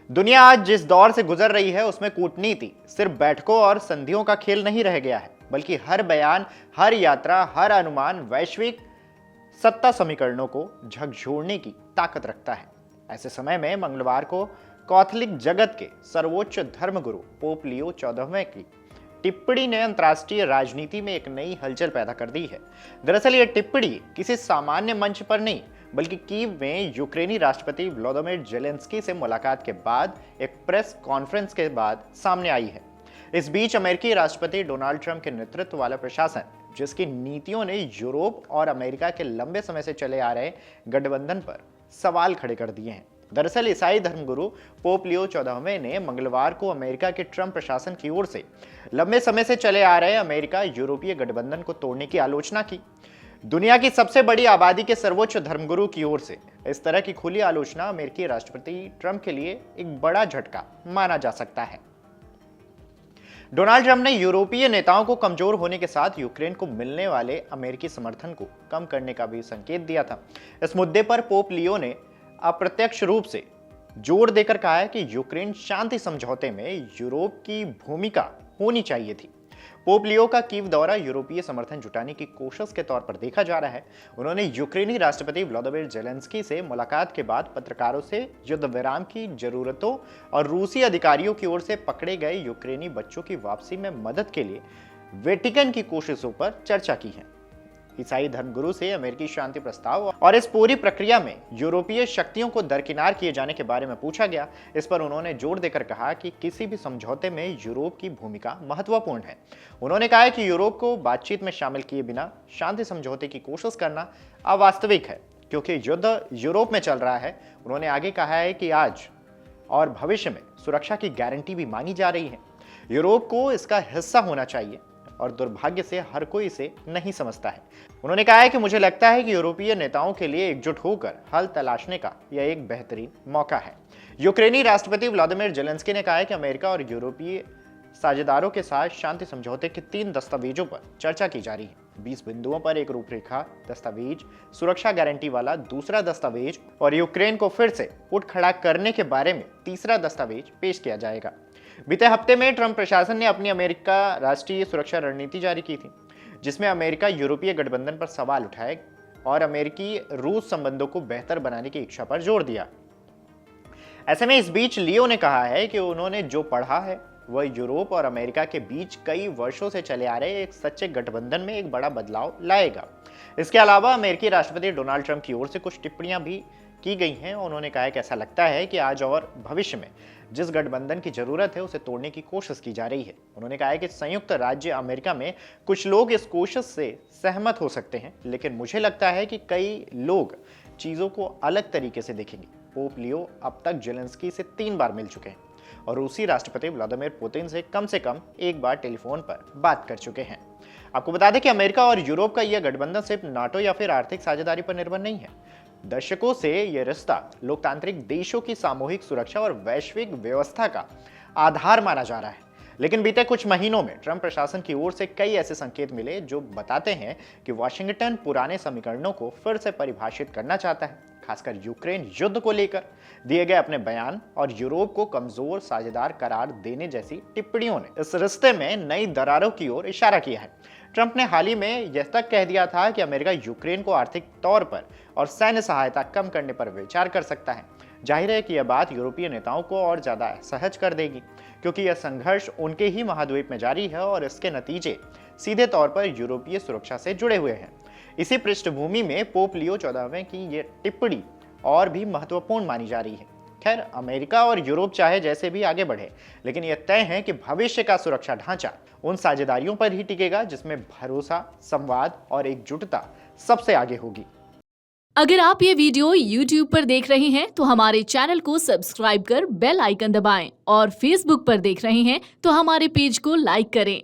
दुनिया आज जिस दौर से गुजर रही है उसमें कूटनीति सिर्फ बैठकों और संधियों का खेल नहीं रह गया है, बल्कि हर बयान, हर यात्रा, हर अनुमान वैश्विक सत्ता समीकरणों को झकझोरने की ताकत रखता है। ऐसे समय में मंगलवार को कैथोलिक जगत के सर्वोच्च धर्मगुरु पोप लियो 14वें की टिप्पणी ने अंतर्राष्ट्रीय राजनीति में एक नई हलचल पैदा कर दी है। दरअसल यह टिप्पणी किसी सामान्य मंच पर नहीं, बल्कि कीव में यूक्रेनी राष्ट्रपति व्लादिमीर जेलेंस्की से मुलाकात के बाद एक प्रेस कॉन्फ्रेंस के बाद सामने आई है। इस बीच अमेरिकी राष्ट्रपति डोनाल्ड ट्रंप के नेतृत्व वाला प्रशासन, जिसकी नीतियों ने यूरोप और अमेरिका के लंबे समय से चले आ रहे गठबंधन पर सवाल खड़े कर दिए हैं। दरअसल ईसाई धर्मगुरु पोप लियो 14वें ने मंगलवार को अमेरिका के ट्रंप प्रशासन की ओर से लंबे समय से चले आ रहे अमेरिका यूरोपीय गठबंधन को तोड़ने की आलोचना की। दुनिया की सबसे बड़ी आबादी के सर्वोच्च धर्मगुरु की ओर से इस तरह की खुली आलोचना अमेरिकी राष्ट्रपति ट्रंप के लिए एक बड़ा झटका माना जा सकता है। डोनाल्ड ट्रंप ने यूरोपीय नेताओं को कमजोर होने के साथ यूक्रेन को मिलने वाले अमेरिकी समर्थन को कम करने का भी संकेत दिया था। इस मुद्दे पर पोप लियो ने अप्रत्यक्ष रूप से जोर देकर कहा है कि यूक्रेन शांति समझौते में यूरोप की भूमिका होनी चाहिए थी। पोप लियो का कीव दौरा यूरोपीय समर्थन जुटाने की कोशिश के तौर पर देखा जा रहा है। उन्होंने यूक्रेनी राष्ट्रपति व्लादिमीर जेलेंस्की से मुलाकात के बाद पत्रकारों से युद्ध विराम की जरूरतों और रूसी अधिकारियों की ओर से पकड़े गए यूक्रेनी बच्चों की वापसी में मदद के लिए वेटिकन की कोशिशों पर चर्चा की है। ईसाई धर्मगुरु से अमेरिकी शांति प्रस्ताव और इस पूरी प्रक्रिया में यूरोपीय शक्तियों को दरकिनार किए जाने के बारे में पूछा गया। इस पर उन्होंने जोर देकर कहा कि किसी भी समझौते में यूरोप की भूमिका महत्वपूर्ण है। उन्होंने कहा कि यूरोप को बातचीत में शामिल किए बिना शांति समझौते की कोशिश करना अवास्तविक है, क्योंकि युद्ध यूरोप में चल रहा है। उन्होंने आगे कहा है कि आज और भविष्य में सुरक्षा की गारंटी भी मांगी जा रही है। यूरोप को इसका हिस्सा होना चाहिए और दुर्भाग्य से हर कोई इसे नहीं समझता है। उन्होंने कहा है कि मुझे लगता है कि यूरोपीय नेताओं के लिए एकजुट होकर हल तलाशने का यह एक बेहतरीन मौका है। यूक्रेनी राष्ट्रपति व्लादिमीर जेलेंस्की ने कहा है कि अमेरिका और यूरोपीय साझेदारों के साथ शांति समझौते के 3 दस्तावेजों पर चर्चा की जा रही है। 20 बिंदुओं पर एक रूपरेखा दस्तावेज, सुरक्षा गारंटी वाला दूसरा दस्तावेज और यूक्रेन को फिर से उठ खड़ा करने के बारे में तीसरा दस्तावेज पेश किया जाएगा। बीते हफ्ते में ट्रंप प्रशासन ने अपनी अमेरिका राष्ट्रीय सुरक्षा रणनीति जारी की थी, जिसमें अमेरिका यूरोपीय गठबंधन पर सवाल उठाए और अमेरिकी रूस संबंधों को बेहतर बनाने की इच्छा पर जोर दिया। ऐसे में इस बीच लियो ने कहा है कि उन्होंने जो पढ़ा है वह यूरोप और अमेरिका के बीच कई वर्षों से चले आ रहे एक सच्चे गठबंधन में एक बड़ा बदलाव लाएगा। इसके अलावा अमेरिकी राष्ट्रपति डोनाल्ड ट्रंप की ओर से कुछ टिप्पणियां भी की गई हैं। उन्होंने कहा कि ऐसा लगता है कि आज और भविष्य में जिस गठबंधन की जरूरत है उसे तोड़ने की कोशिश की जा रही है। उन्होंने कहा कि संयुक्त राज्य अमेरिका में कुछ लोग इस कोशिश से सहमत हो सकते हैं, लेकिन मुझे लगता है कि कई लोग चीजों को अलग तरीके से देखेंगे। पोप लियो अब तक जेलेंस्की से 3 बार मिल चुके हैं और रूसी राष्ट्रपति व्लादिमीर पुतिन से कम एक बार टेलीफोन पर बात कर चुके हैं। आपको बता दें कि अमेरिका और यूरोप का यह गठबंधन सिर्फ नाटो या फिर आर्थिक साझेदारी पर निर्भर नहीं है। दशकों से यह रिश्ता लोकतांत्रिक देशों की सामूहिक सुरक्षा और वैश्विक व्यवस्था का आधार माना जा रहा है। लेकिन बीते कुछ महीनों में ट्रंप प्रशासन की ओर से कई ऐसे संकेत मिले जो बताते हैं कि वाशिंगटन पुराने समीकरणों को फिर से परिभाषित करना चाहता है, खासकर यूक्रेन युद्ध को लेकर दिए गए अपने बयान और यूरोप को कमजोर साझेदार करार देने जैसी टिप्पणियों ने इस रिश्ते में नई दरारों की ओर इशारा किया है। ट्रंप ने हाल ही में यह तक कह दिया था कि अमेरिका यूक्रेन को आर्थिक तौर पर और सैन्य सहायता कम करने पर विचार कर सकता है। जाहिर है कि यह बात यूरोपीय नेताओं को और ज्यादा असहज कर देगी, क्योंकि यह संघर्ष उनके ही महाद्वीप में जारी है और इसके नतीजे सीधे तौर पर यूरोपीय सुरक्षा से जुड़े हुए हैं। इसी पृष्ठभूमि में पोप लियो 14वें की यह टिप्पणी और भी महत्वपूर्ण मानी जा रही है। खैर, अमेरिका और यूरोप चाहे जैसे भी आगे बढ़े, लेकिन यह तय है कि भविष्य का सुरक्षा ढांचा उन साझेदारियों पर ही टिकेगा जिसमें भरोसा, संवाद और एकजुटता सबसे आगे होगी। अगर आप ये वीडियो YouTube पर देख रहे हैं तो हमारे चैनल को सब्सक्राइब कर बेल आइकन दबाएं और Facebook पर देख रहे हैं तो हमारे पेज को लाइक करें।